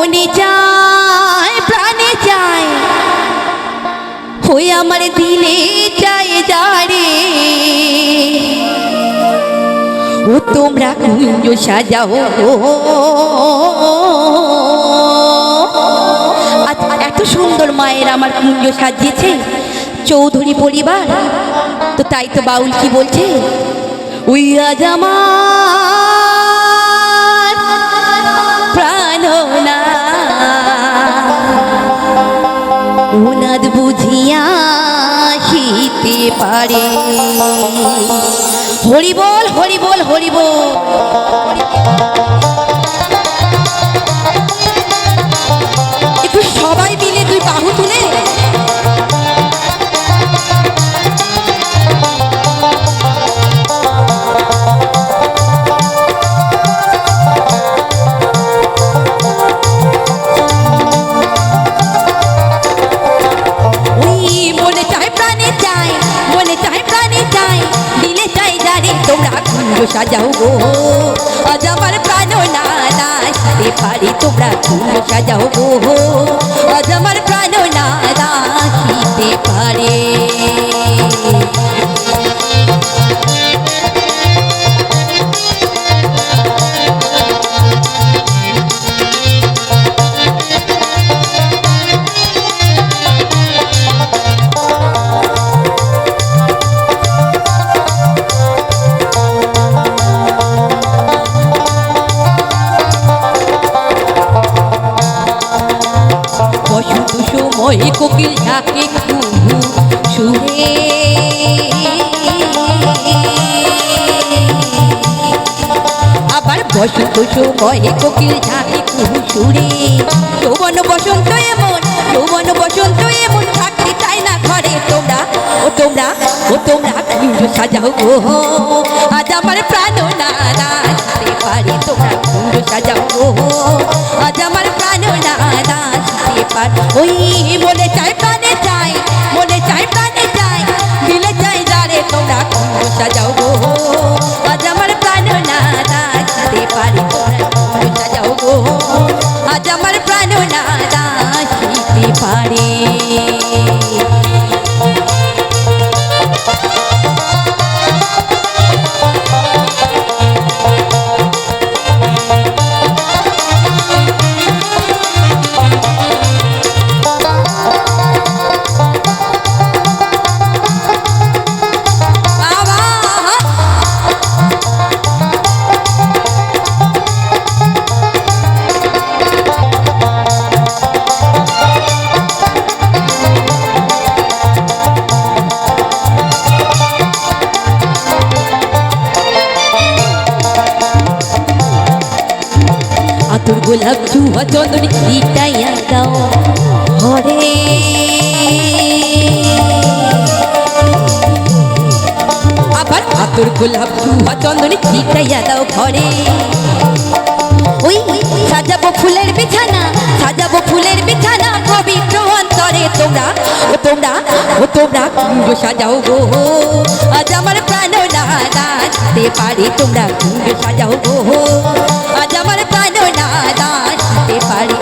মনে চায় প্রাণে চায় হয়ে আমার দিলে চায় যারে ও তোমরা কুঞ্জ সাজাও এত সুন্দর মায়ের আমার কুঞ্জ সাজিয়েছে চৌধুরী পরিবার। তো তাই তো বাউল কি বলছে, ওই আজ আমার প্রাণনা উনাদ বুঝিয়া হিতে পারে। হরি বল হরি বল হরি বল। একটু সবাই মিলে দুই বাহু তুলে সাজাও গো আজ আমার প্রাণনা নাচতে পারি তোমরা কুঞ্জ সাজাও গো আজ আমার প্রাণনা নাচতে পারে। ওই কোকিল ঝাঁকে কুহু সুরে আবার বসন্ত সময়ে কোকিল ঝাঁকে কুহু সুরে। যৌবন বসন্ত এমন যৌবন বসন্ত এমন থাকতে চাই না ঘরে তোমরা ও তোমরা ও তোমরা কুঞ্জ সাজাও গো আজ আমার প্রাণনা নাচতে পারি তোমরা কুঞ্জ সাজাও গো আজ আমার প্রাণনা নাচতে পারি। ওই মনে চায় প্রাণে চায় মনে চায় প্রাণে চায় দিলে চাই যারে তোমরা কুঞ্জ সাজাও গো আজ আমার প্রাণনা নাচতে পারি তোমরা কুঞ্জ সাজাও গো আজ আমার প্রাণনা নাচতে পারে। আতর গোলাপ জুয়া চন্দন ছিটাইয়া দাও হরে আবার আতর গোলাপ জুয়া চন্দন ছিটাইয়া দাও ঘরে। ওই সাজাবো ফুলের বিছানা সাজাবো ফুলের বিছানা পবিত্র অন্তরে তোমরা ও তোমরা ও তোমরা কুঞ্জ সাজাও গো আজ আমার প্রাণনা নাচতে পারি তোমরা কুঞ্জ সাজাও গো আজ আমার প্রাণনা নাচতে পারি।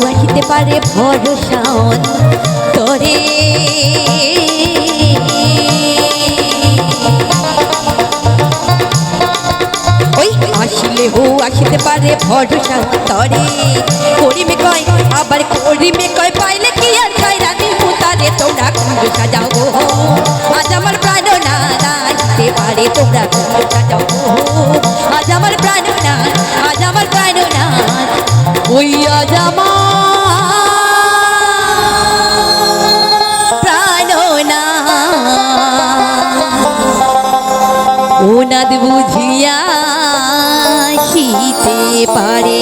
আসিতে পারে ভরসা তরে ওই আসিলে হো আসিতে পারে ভরসা তরে করিমে কয় আবার করিমে কয় পাইলে কি আর চাই রানী মুতারে তোমরা কুঞ্জ সাজাও গো আজ আমার প্রাণনা নাচতে পারে তোমরা কুঞ্জ সাজাও গো আজ আমার প্রাণনা আজ আমার প্রাণনা ওই আজ আমার ওনাদ বুঝিয়া আসিতে পারে।